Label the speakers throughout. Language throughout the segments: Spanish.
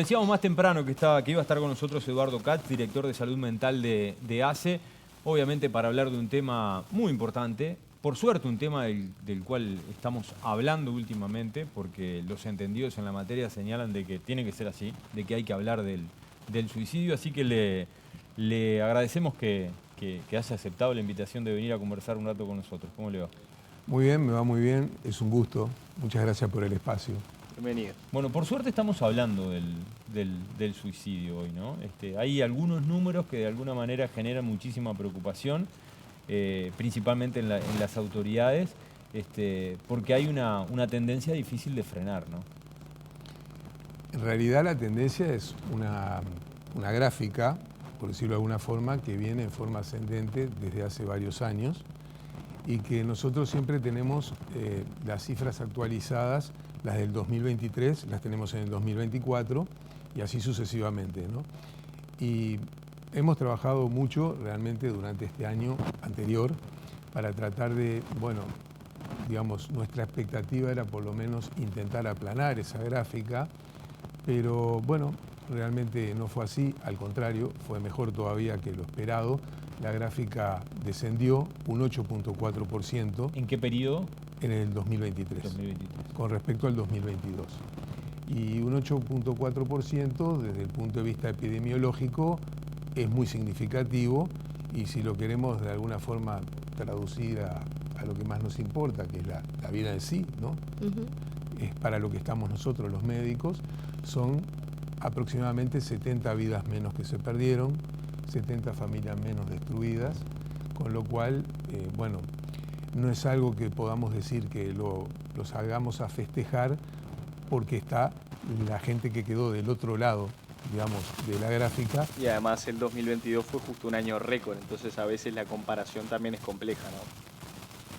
Speaker 1: Decíamos más temprano que iba a estar con nosotros Eduardo Katz, director de salud mental de ACE, obviamente para hablar de un tema muy importante, por suerte un tema del cual estamos hablando últimamente, porque los entendidos en la materia señalan de que tiene que ser así, de que hay que hablar del suicidio, así que le agradecemos que haya aceptado la invitación de venir a conversar un rato con nosotros. ¿Cómo le va?
Speaker 2: Muy bien, me va muy bien, es un gusto. Muchas gracias por el espacio.
Speaker 3: Bienvenido.
Speaker 1: Bueno, por suerte estamos hablando del suicidio hoy, ¿no? Hay algunos números que de alguna manera generan muchísima preocupación, principalmente en las autoridades, porque hay una tendencia difícil de frenar, ¿no?
Speaker 2: En realidad la tendencia es una gráfica, por decirlo de alguna forma, que viene en forma ascendente desde hace varios años y que nosotros siempre tenemos las cifras actualizadas, las del 2023, las tenemos en el 2024 y así sucesivamente, ¿no? Y hemos trabajado mucho realmente durante este año anterior para tratar de, bueno, digamos, nuestra expectativa era por lo menos intentar aplanar esa gráfica, pero bueno, realmente no fue así, al contrario, fue mejor todavía que lo esperado. La gráfica descendió un 8.4%.
Speaker 1: ¿En qué periodo?
Speaker 2: En el 2023,
Speaker 1: 2023.
Speaker 2: Con respecto al 2022. Y un 8.4% desde el punto de vista epidemiológico es muy significativo y si lo queremos de alguna forma traducir a lo que más nos importa, que es la vida en sí, ¿no? Es para lo que estamos nosotros los médicos, son aproximadamente 70 vidas menos que se perdieron, 70 familias menos destruidas, con lo cual, bueno, no es algo que podamos decir que los hagamos a festejar porque está la gente que quedó del otro lado, digamos, de la gráfica.
Speaker 3: Y además el 2022 fue justo un año récord, entonces a veces la comparación también es compleja,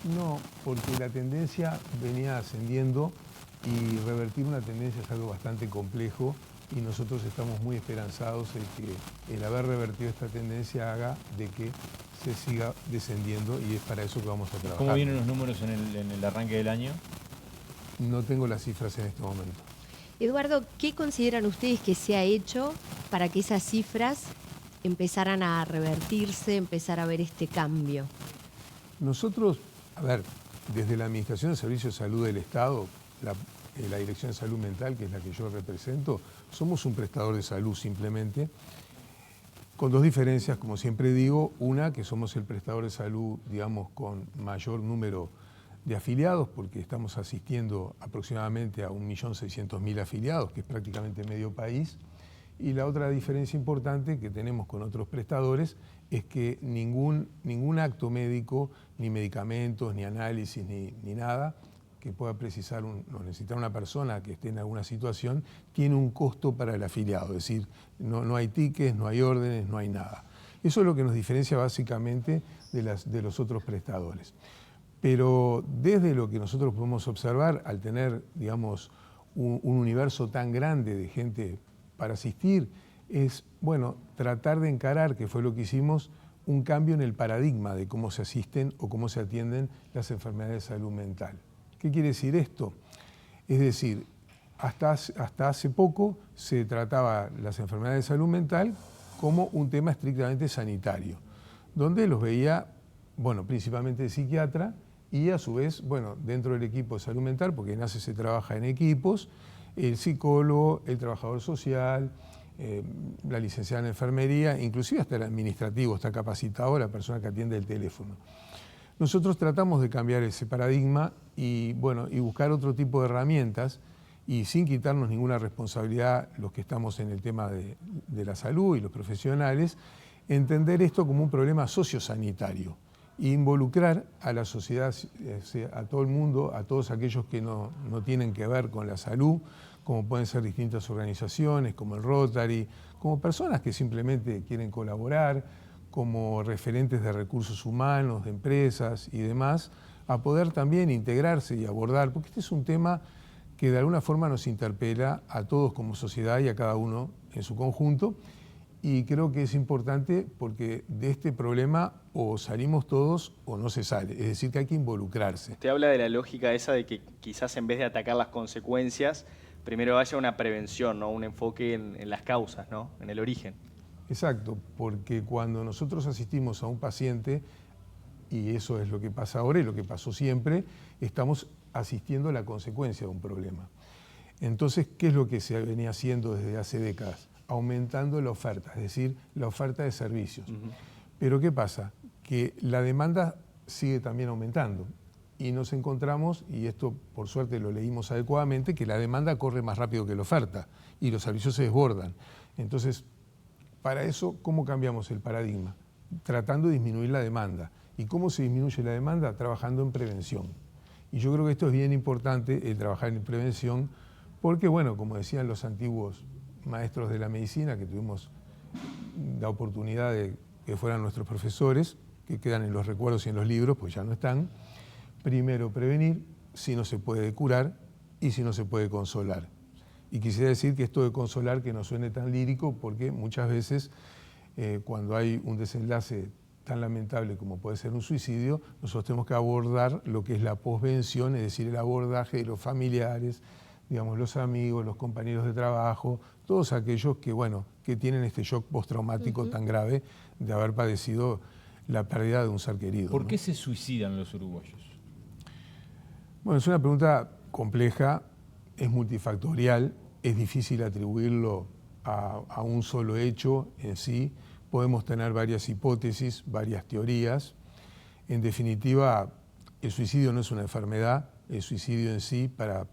Speaker 3: ¿no?
Speaker 2: No, porque la tendencia venía ascendiendo y revertir una tendencia es algo bastante complejo y nosotros estamos muy esperanzados de que el haber revertido esta tendencia haga de que se siga descendiendo y es para eso que vamos a trabajar.
Speaker 1: ¿Cómo vienen los números en el arranque del año?
Speaker 2: No tengo las cifras en este momento.
Speaker 4: Eduardo, ¿qué consideran ustedes que se ha hecho para que esas cifras empezaran a revertirse, empezar a ver este cambio?
Speaker 2: Nosotros, a ver, desde la Administración de Servicios de Salud del Estado, la Dirección de Salud Mental, que es la que yo represento, somos un prestador de salud simplemente, con dos diferencias, como siempre digo. Una, que somos el prestador de salud, digamos, con mayor número de afiliados, porque estamos asistiendo aproximadamente a 1.600.000 afiliados, que es prácticamente medio país. Y la otra diferencia importante que tenemos con otros prestadores es que ningún acto médico, ni medicamentos, ni análisis, ni nada que pueda precisar o necesitar una persona que esté en alguna situación, tiene un costo para el afiliado. Es decir, no hay tickets, no hay órdenes, no hay nada. Eso es lo que nos diferencia básicamente de los otros prestadores. Pero desde lo que nosotros podemos observar, al tener, digamos, un universo tan grande de gente para asistir, es, bueno, tratar de encarar, que fue lo que hicimos, un cambio en el paradigma de cómo se asisten o cómo se atienden las enfermedades de salud mental. ¿Qué quiere decir esto? Es decir, hasta hace poco se trataba las enfermedades de salud mental como un tema estrictamente sanitario, donde los veía, bueno, principalmente el psiquiatra y a su vez, bueno, dentro del equipo de salud mental, porque en ACE se trabaja en equipos, el psicólogo, el trabajador social, la licenciada en enfermería, inclusive hasta el administrativo está capacitado, la persona que atiende el teléfono. Nosotros tratamos de cambiar ese paradigma y, bueno, y buscar otro tipo de herramientas y sin quitarnos ninguna responsabilidad los que estamos en el tema de la salud y los profesionales, entender esto como un problema sociosanitario e involucrar a la sociedad, a todo el mundo, a todos aquellos que no tienen que ver con la salud, como pueden ser distintas organizaciones, como el Rotary, como personas que simplemente quieren colaborar, como referentes de recursos humanos, de empresas y demás, a poder también integrarse y abordar, porque este es un tema que de alguna forma nos interpela a todos como sociedad y a cada uno en su conjunto, y creo que es importante porque de este problema o salimos todos o no se sale, es decir, que hay que involucrarse.
Speaker 3: Usted habla de la lógica esa de que quizás en vez de atacar las consecuencias, primero haya una prevención, ¿no? Un enfoque en las causas, ¿no? En el origen.
Speaker 2: Exacto, porque cuando nosotros asistimos a un paciente, y eso es lo que pasa ahora y lo que pasó siempre, estamos asistiendo a la consecuencia de un problema. Entonces, ¿qué es lo que se venía haciendo desde hace décadas? Aumentando la oferta, es decir, la oferta de servicios. Pero ¿qué pasa? Que la demanda sigue también aumentando y nos encontramos, y esto por suerte lo leímos adecuadamente, que la demanda corre más rápido que la oferta y los servicios se desbordan. Entonces, para eso, ¿cómo cambiamos el paradigma? Tratando de disminuir la demanda. ¿Y cómo se disminuye la demanda? Trabajando en prevención. Y yo creo que esto es bien importante, el trabajar en prevención, porque, bueno, como decían los antiguos maestros de la medicina, que tuvimos la oportunidad de que fueran nuestros profesores, que quedan en los recuerdos y en los libros, pues ya no están. Primero prevenir, si no se puede curar y si no se puede consolar. Y quisiera decir que esto de consolar, que no suene tan lírico, porque muchas veces cuando hay un desenlace tan lamentable como puede ser un suicidio, nosotros tenemos que abordar lo que es la posvención, es decir, el abordaje de los familiares, digamos, los amigos, los compañeros de trabajo, todos aquellos que, bueno, que tienen este shock postraumático tan grave de haber padecido la pérdida de un ser querido.
Speaker 1: ¿Por
Speaker 2: ¿no?
Speaker 1: qué se suicidan los uruguayos?
Speaker 2: Bueno, es una pregunta compleja, es multifactorial, es difícil atribuirlo a un solo hecho en sí. Podemos tener varias hipótesis, varias teorías. En definitiva, el suicidio no es una enfermedad, el suicidio en sí, para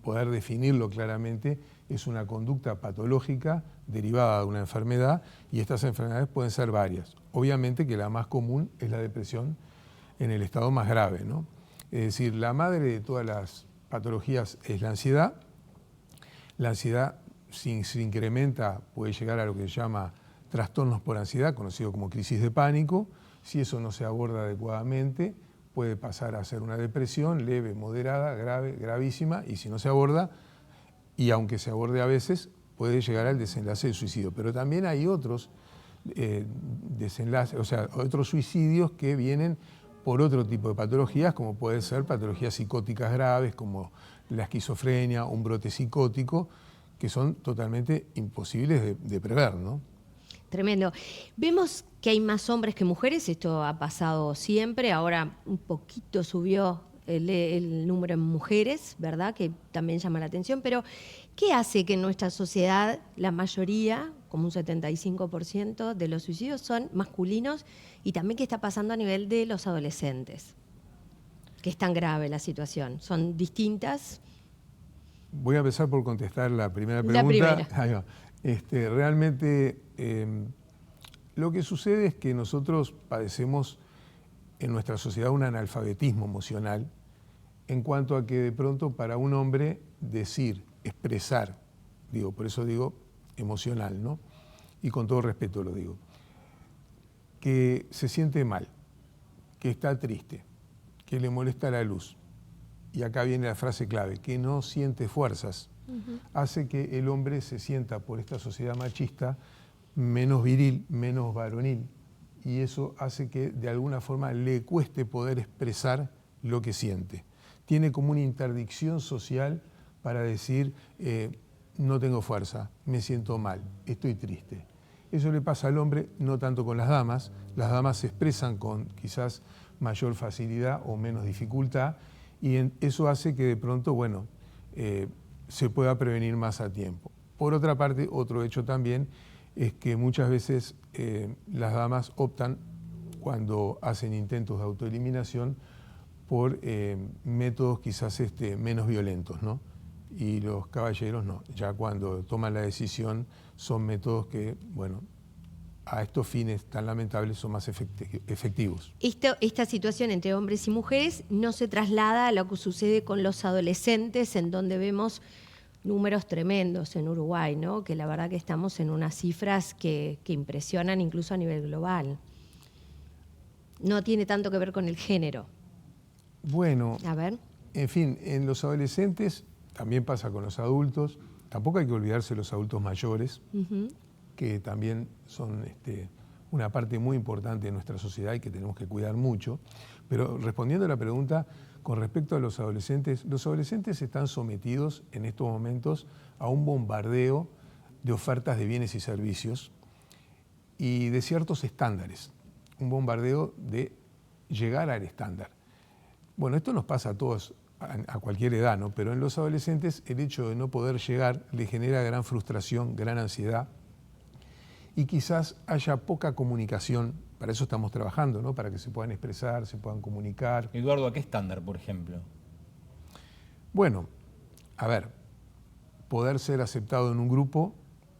Speaker 2: poder definirlo claramente, es una conducta patológica derivada de una enfermedad, y estas enfermedades pueden ser varias. Obviamente que la más común es la depresión en el estado más grave, ¿no? Es decir, la madre de todas las patologías es la ansiedad. La ansiedad, si se incrementa, puede llegar a lo que se llama trastornos por ansiedad, conocido como crisis de pánico. Si eso no se aborda adecuadamente, puede pasar a ser una depresión leve, moderada, grave, gravísima, y si no se aborda, y aunque se aborde a veces, puede llegar al desenlace del suicidio. Pero también hay otros desenlaces, o sea, otros suicidios que vienen por otro tipo de patologías, como pueden ser patologías psicóticas graves, como la esquizofrenia, un brote psicótico, que son totalmente imposibles de prever, ¿no?
Speaker 4: Tremendo. Vemos que hay más hombres que mujeres, esto ha pasado siempre, ahora un poquito subió el número en mujeres, ¿verdad? Que también llama la atención, pero ¿qué hace que en nuestra sociedad la mayoría, como un 75% de los suicidios son masculinos, y también qué está pasando a nivel de los adolescentes? Que es tan grave la situación. ¿Son distintas?
Speaker 2: Voy a empezar por contestar la primera pregunta.
Speaker 4: La primera.
Speaker 2: Ahí va. Realmente lo que sucede es que nosotros padecemos en nuestra sociedad un analfabetismo emocional, en cuanto a que de pronto para un hombre decir, expresar, digo, por eso digo emocional, ¿no? Y con todo respeto lo digo, que se siente mal, que está triste, que le molesta la luz, y acá viene la frase clave, que no siente fuerzas, hace que el hombre se sienta por esta sociedad machista menos viril, menos varonil, y eso hace que de alguna forma le cueste poder expresar lo que siente. Tiene como una interdicción social para decir, no tengo fuerza, me siento mal, estoy triste. Eso le pasa al hombre, no tanto con las damas se expresan con quizás mayor facilidad o menos dificultad, y eso hace que de pronto, bueno, se pueda prevenir más a tiempo. Por otra parte, otro hecho también es que muchas veces las damas optan, cuando hacen intentos de autoeliminación, por métodos quizás menos violentos, ¿no? Y los caballeros no, ya cuando toman la decisión son métodos que, bueno, a estos fines tan lamentables son más efectivos.
Speaker 4: Esta situación entre hombres y mujeres no se traslada a lo que sucede con los adolescentes, en donde vemos números tremendos en Uruguay, ¿no? Que la verdad que estamos en unas cifras que impresionan incluso a nivel global. No tiene tanto que ver con el género.
Speaker 2: Bueno,
Speaker 4: A ver.
Speaker 2: en fin, en los adolescentes también pasa con los adultos. Tampoco hay que olvidarse de los adultos mayores, que también son una parte muy importante de nuestra sociedad y que tenemos que cuidar mucho. Pero respondiendo a la pregunta, Con respecto a los adolescentes están sometidos en estos momentos a un bombardeo de ofertas de bienes y servicios y de ciertos estándares, un bombardeo de llegar al estándar. Bueno, esto nos pasa a todos a cualquier edad, ¿no? Pero en los adolescentes el hecho de no poder llegar les genera gran frustración, gran ansiedad y quizás haya poca comunicación. Para eso estamos trabajando, ¿no? Para que se puedan expresar, se puedan comunicar.
Speaker 1: Eduardo, ¿a qué estándar, por ejemplo?
Speaker 2: Bueno, a ver, poder ser aceptado en un grupo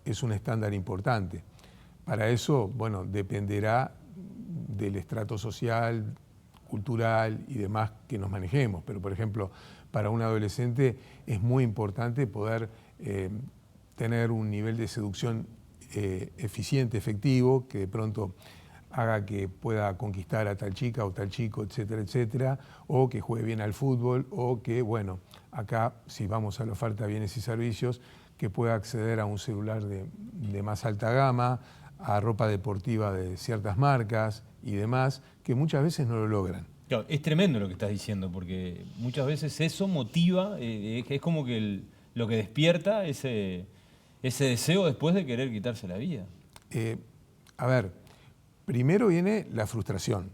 Speaker 2: es un estándar importante. Para eso, bueno, dependerá del estrato social, cultural y demás que nos manejemos. Pero, por ejemplo, para un adolescente es muy importante poder tener un nivel de seducción eficiente, efectivo, que de pronto haga que pueda conquistar a tal chica o tal chico, etcétera, etcétera, o que juegue bien al fútbol, o que, bueno, acá, si vamos a la oferta de bienes y servicios, que pueda acceder a un celular de más alta gama, a ropa deportiva de ciertas marcas y demás, que muchas veces no lo logran.
Speaker 1: Claro, es tremendo lo que estás diciendo, porque muchas veces eso motiva, es como que lo que despierta ese deseo después de querer quitarse la vida.
Speaker 2: A ver, primero viene la frustración.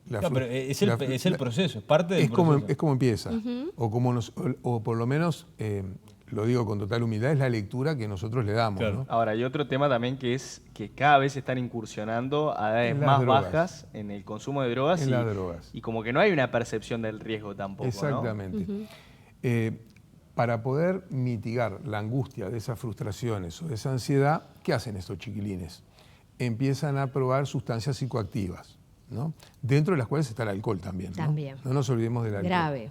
Speaker 1: Claro, pero es el proceso, es parte del proceso.
Speaker 2: Es como empieza, o por lo menos, lo digo con total humildad, es la lectura que nosotros le damos.
Speaker 1: Claro.
Speaker 2: ¿no?
Speaker 3: Ahora, hay otro tema también que es que cada vez están incursionando a edades
Speaker 2: En las
Speaker 3: más
Speaker 2: drogas.
Speaker 3: bajas en el consumo de drogas.
Speaker 2: En las drogas.
Speaker 3: Y como que no hay una percepción del riesgo tampoco,
Speaker 2: Exactamente.
Speaker 4: Ujú.
Speaker 2: Para poder mitigar la angustia de esas frustraciones o de esa ansiedad, ¿qué hacen estos chiquilines? Empiezan a probar sustancias psicoactivas, ¿no? Dentro de las cuales está el alcohol también.
Speaker 4: También.
Speaker 2: No nos olvidemos del alcohol.
Speaker 4: Grave.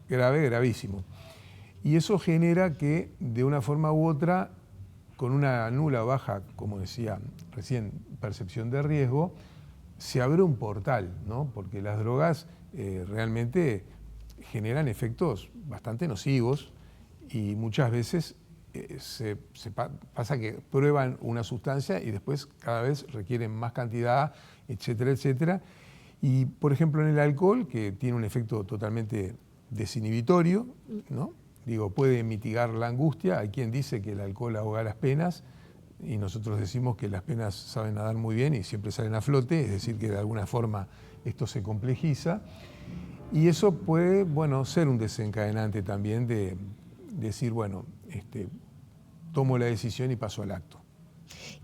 Speaker 2: Grave, gravísimo. Y eso genera que, de una forma u otra, con una nula o baja, como decía recién, percepción de riesgo, se abre un portal, ¿no? Porque las drogas realmente generan efectos bastante nocivos y muchas veces pasa que prueban una sustancia y después cada vez requieren más cantidad, etcétera, etcétera. Y, por ejemplo, en el alcohol, que tiene un efecto totalmente desinhibitorio, ¿no? Digo, puede mitigar la angustia. Hay quien dice que el alcohol ahoga las penas y nosotros decimos que las penas saben nadar muy bien y siempre salen a flote, es decir, que de alguna forma esto se complejiza. Y eso puede, bueno, ser un desencadenante también de decir, bueno, tomo la decisión y paso al acto.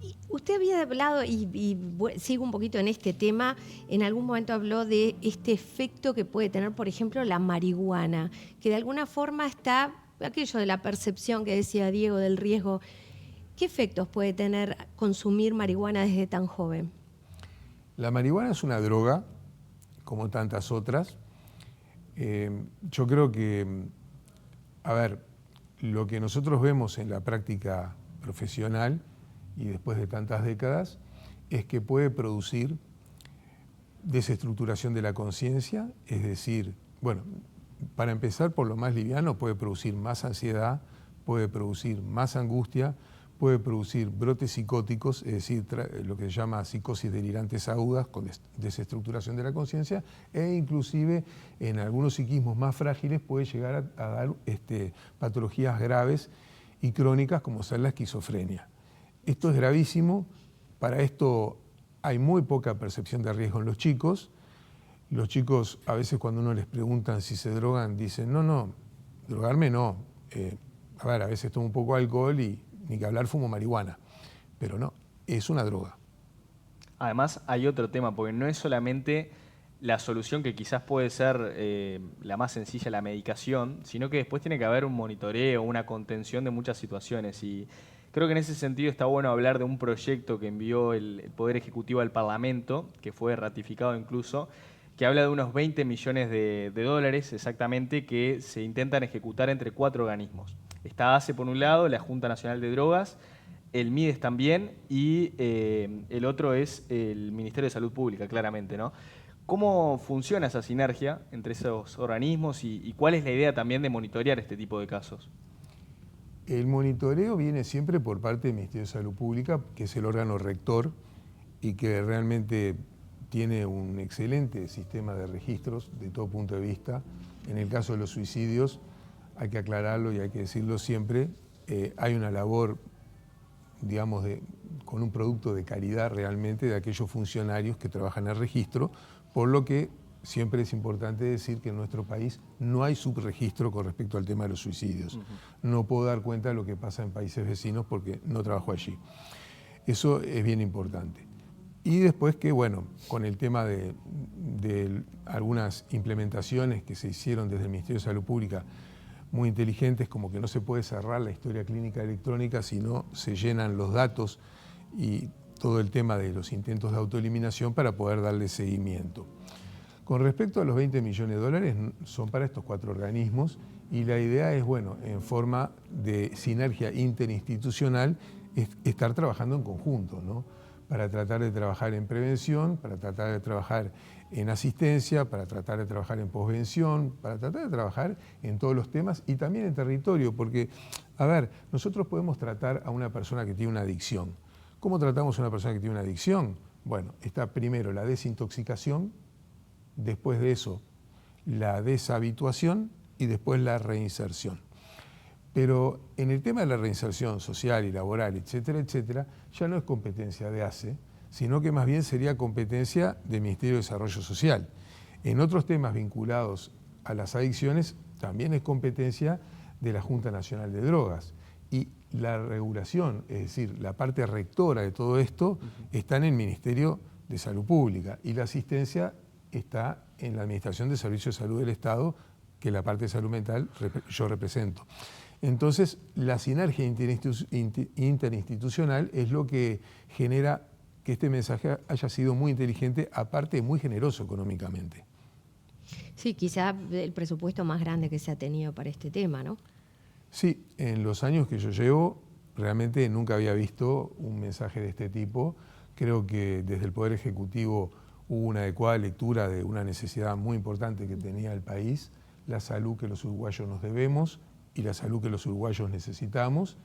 Speaker 4: Y usted había hablado, sigo un poquito en este tema, en algún momento habló de este efecto que puede tener, por ejemplo, la marihuana, que de alguna forma está, aquello de la percepción que decía Diego del riesgo, ¿qué efectos puede tener consumir marihuana desde tan joven?
Speaker 2: La marihuana es una droga, como tantas otras. Yo creo que, a ver, lo que nosotros vemos en la práctica profesional y después de tantas décadas, es que puede producir desestructuración de la conciencia, es decir, bueno, para empezar por lo más liviano, puede producir más ansiedad, puede producir más angustia, puede producir brotes psicóticos, es decir, lo que se llama psicosis delirantes agudas con desestructuración de la conciencia, e inclusive en algunos psiquismos más frágiles puede llegar a dar patologías graves y crónicas como ser la esquizofrenia. Esto es gravísimo, para esto hay muy poca percepción de riesgo en los chicos. Los chicos a veces cuando uno les preguntan si se drogan dicen, no, drogarme no. A veces tomo un poco de alcohol y ni que hablar fumo marihuana, pero no, es una droga.
Speaker 3: Además hay otro tema, porque no es solamente la solución que quizás puede ser la más sencilla, la medicación, sino que después tiene que haber un monitoreo, una contención de muchas situaciones. Y creo que en ese sentido está bueno hablar de un proyecto que envió el Poder Ejecutivo al Parlamento, que fue ratificado incluso, que habla de unos 20 millones de dólares exactamente que se intentan ejecutar entre 4 organismos. Está ACE por un lado, la Junta Nacional de Drogas, el MIDES también y el otro es el Ministerio de Salud Pública, claramente, ¿no? ¿Cómo funciona esa sinergia entre esos organismos y cuál es la idea también de monitorear este tipo de casos?
Speaker 2: El monitoreo viene siempre por parte del Ministerio de Salud Pública, que es el órgano rector y que realmente tiene un excelente sistema de registros de todo punto de vista, En el caso de los suicidios, hay que aclararlo y hay que decirlo siempre, hay una labor, digamos, con un producto de calidad realmente de aquellos funcionarios que trabajan en el registro, por lo que siempre es importante decir que en nuestro país no hay subregistro con respecto al tema de los suicidios. No puedo dar cuenta de lo que pasa en países vecinos porque no trabajo allí. Eso es bien importante. Y después que, bueno, con el tema de algunas implementaciones que se hicieron desde el Ministerio de Salud Pública, muy inteligentes, como que no se puede cerrar la historia clínica electrónica si no se llenan los datos y todo el tema de los intentos de autoeliminación para poder darle seguimiento. Con respecto a los 20 millones de dólares, son para estos 4 organismos y la idea es, bueno, en forma de sinergia interinstitucional, estar trabajando en conjunto, ¿no? Para tratar de trabajar en prevención, para tratar de trabajar en asistencia, para tratar de trabajar en posvención, para tratar de trabajar en todos los temas y también en territorio, porque, a ver, nosotros podemos tratar a una persona que tiene una adicción. ¿Cómo tratamos a una persona que tiene una adicción? Bueno, está primero la desintoxicación, después de eso la deshabituación y después la reinserción. Pero en el tema de la reinserción social y laboral, etcétera, etcétera, ya no es competencia de ACE, sino que más bien sería competencia del Ministerio de Desarrollo Social. En otros temas vinculados a las adicciones, también es competencia de la Junta Nacional de Drogas. Y la regulación, es decir, la parte rectora de todo esto, está en el Ministerio de Salud Pública y la asistencia está en la Administración de Servicios de Salud del Estado, que la parte de salud mental yo represento. Entonces, la sinergia interinstitucional es lo que genera que este mensaje haya sido muy inteligente, aparte muy generoso económicamente.
Speaker 4: Sí, quizá el presupuesto más grande que se ha tenido para este tema, ¿no?
Speaker 2: Sí, en los años que yo llevo, realmente nunca había visto un mensaje de este tipo. Creo que desde el Poder Ejecutivo hubo una adecuada lectura de una necesidad muy importante que tenía el país, la salud que los uruguayos nos debemos y la salud que los uruguayos necesitamos.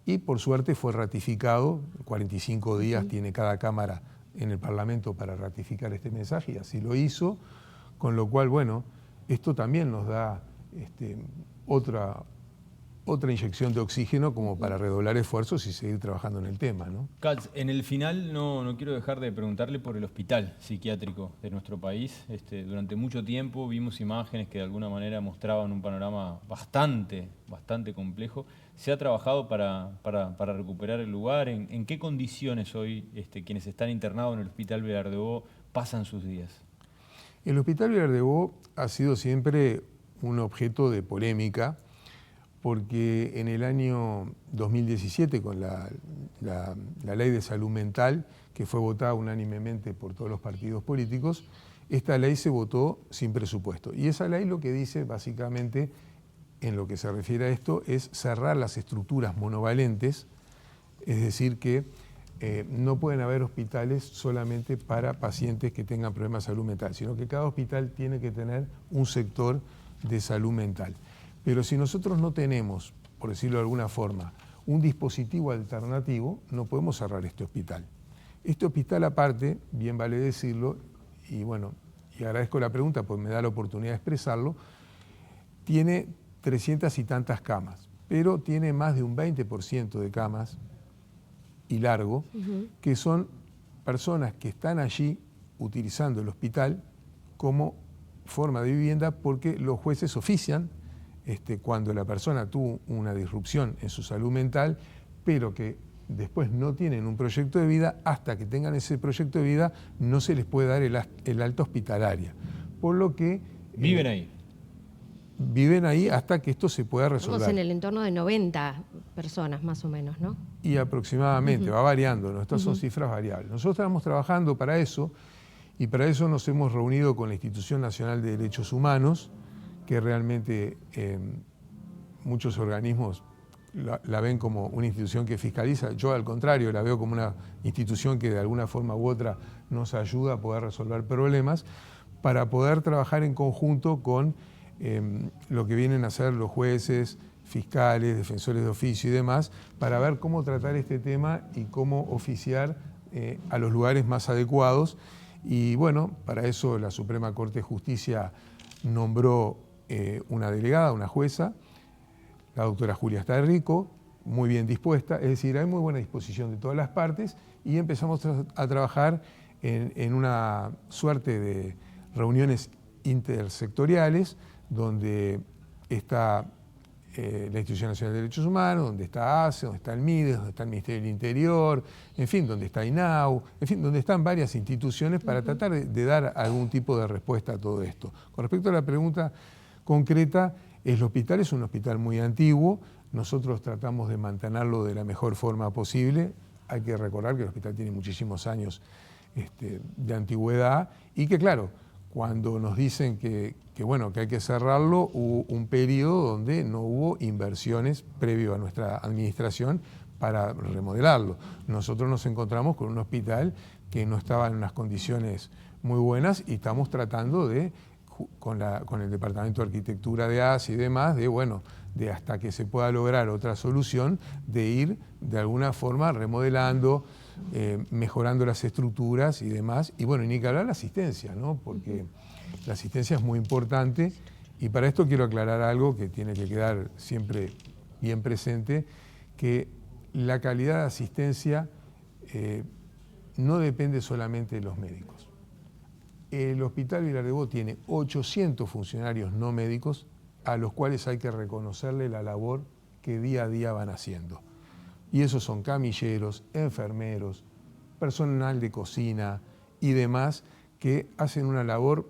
Speaker 2: Y por suerte fue ratificado, 45 días tiene cada Cámara en el Parlamento para ratificar este mensaje y así lo hizo, con lo cual, bueno, esto también nos da otra inyección de oxígeno como para redoblar esfuerzos y seguir trabajando en el tema, ¿no?
Speaker 1: Katz, en el final no quiero dejar de preguntarle por el hospital psiquiátrico de nuestro país. Durante mucho tiempo vimos imágenes que de alguna manera mostraban un panorama bastante complejo. ¿Se ha trabajado para recuperar el lugar? ¿En qué condiciones hoy quienes están internados en el Hospital Villar de Bo pasan sus días?
Speaker 2: El Hospital Villar de Bo ha sido siempre un objeto de polémica, porque en el año 2017, con la Ley de Salud Mental, que fue votada unánimemente por todos los partidos políticos, esta ley se votó sin presupuesto. Y esa ley lo que dice, básicamente, en lo que se refiere a esto, es cerrar las estructuras monovalentes, es decir, que no pueden haber hospitales solamente para pacientes que tengan problemas de salud mental, sino que cada hospital tiene que tener un sector de salud mental. Pero si nosotros no tenemos, por decirlo de alguna forma, un dispositivo alternativo, no podemos cerrar este hospital. Este hospital aparte, bien vale decirlo, y bueno, y agradezco la pregunta porque me da la oportunidad de expresarlo, tiene 300 y tantas camas, pero tiene más de un 20% de camas y largo, que son personas que están allí utilizando el hospital como forma de vivienda porque los jueces ofician cuando la persona tuvo una disrupción en su salud mental, pero que después no tienen un proyecto de vida, hasta que tengan ese proyecto de vida no se les puede dar el alta hospitalaria. Por lo que...
Speaker 1: ¿Viven ahí?
Speaker 2: Viven ahí hasta que esto se pueda resolver.
Speaker 4: Estamos en el entorno de 90 personas más o menos, ¿no?
Speaker 2: Y aproximadamente, va variando, ¿no? Estas son cifras variables. Nosotros estamos trabajando para eso y para eso nos hemos reunido con la Institución Nacional de Derechos Humanos, que realmente muchos organismos la ven como una institución que fiscaliza. Yo, al contrario, la veo como una institución que de alguna forma u otra nos ayuda a poder resolver problemas para poder trabajar en conjunto con lo que vienen a hacer los jueces, fiscales, defensores de oficio y demás, para ver cómo tratar este tema y cómo oficiar a los lugares más adecuados. Y bueno, para eso la Suprema Corte de Justicia nombró una delegada, una jueza, la doctora Julia Starrico, muy bien dispuesta, es decir, hay muy buena disposición de todas las partes y empezamos a trabajar en una suerte de reuniones intersectoriales donde está la Institución Nacional de Derechos Humanos, donde está ACE, donde está el MIDES, donde está el Ministerio del Interior, en fin, donde está INAU, en fin, donde están varias instituciones para tratar de dar algún tipo de respuesta a todo esto. Con respecto a la pregunta concreta, el hospital es un hospital muy antiguo, nosotros tratamos de mantenerlo de la mejor forma posible. Hay que recordar que el hospital tiene muchísimos años de antigüedad y que, claro, cuando nos dicen que hay que cerrarlo, hubo un periodo donde no hubo inversiones previo a nuestra administración para remodelarlo. Nosotros nos encontramos con un hospital que no estaba en unas condiciones muy buenas y estamos tratando de, con el Departamento de Arquitectura de ACE y demás, de hasta que se pueda lograr otra solución, de ir de alguna forma remodelando, mejorando las estructuras y demás. Y bueno, y ni que hablar la asistencia, ¿no? Porque la asistencia es muy importante y para esto quiero aclarar algo que tiene que quedar siempre bien presente, que la calidad de asistencia no depende solamente de los médicos. El Hospital Vilar de Bo tiene 800 funcionarios no médicos a los cuales hay que reconocerle la labor que día a día van haciendo. Y esos son camilleros, enfermeros, personal de cocina y demás que hacen una labor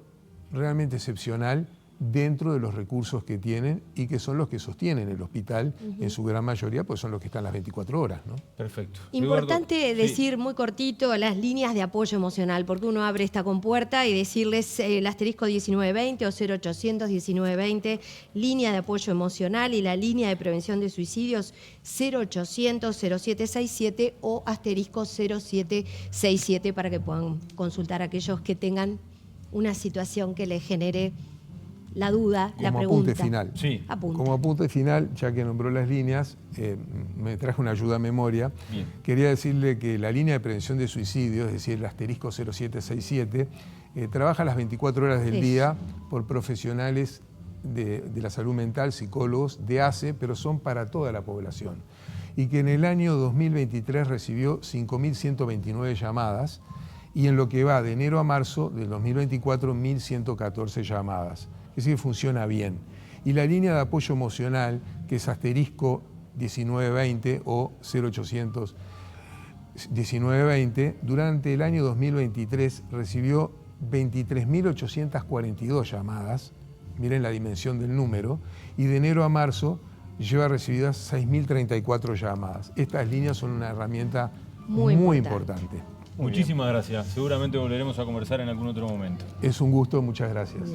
Speaker 2: realmente excepcional dentro de los recursos que tienen y que son los que sostienen el hospital en su gran mayoría, pues son los que están las 24 horas, ¿no?
Speaker 1: Perfecto.
Speaker 4: Importante
Speaker 1: Eduardo,
Speaker 4: decir muy cortito las líneas de apoyo emocional, porque uno abre esta compuerta y decirles el asterisco 1920 o 0800 1920, línea de apoyo emocional, y la línea de prevención de suicidios 0800 0767 o asterisco 0767 para que puedan consultar a aquellos que tengan una situación que les genere la duda, la pregunta.
Speaker 2: Como apunte final.
Speaker 1: Sí.
Speaker 2: Como apunte final, ya que nombró las líneas, me traje una ayuda a memoria.
Speaker 1: Bien.
Speaker 2: Quería decirle que la línea de prevención de suicidios, es decir, el asterisco 0767, trabaja las 24 horas del día por profesionales de la salud mental, psicólogos, de ACE, pero son para toda la población. Y que en el año 2023 recibió 5.129 llamadas y en lo que va de enero a marzo del 2024, 1.114 llamadas. Es decir, funciona bien. Y la línea de apoyo emocional, que es asterisco 1920 o 0800 1920, durante el año 2023 recibió 23.842 llamadas, miren la dimensión del número, y de enero a marzo lleva recibidas 6.034 llamadas. Estas líneas son una herramienta muy importante.
Speaker 1: Muchísimas gracias. Seguramente volveremos a conversar en algún otro momento.
Speaker 2: Es un gusto, muchas gracias.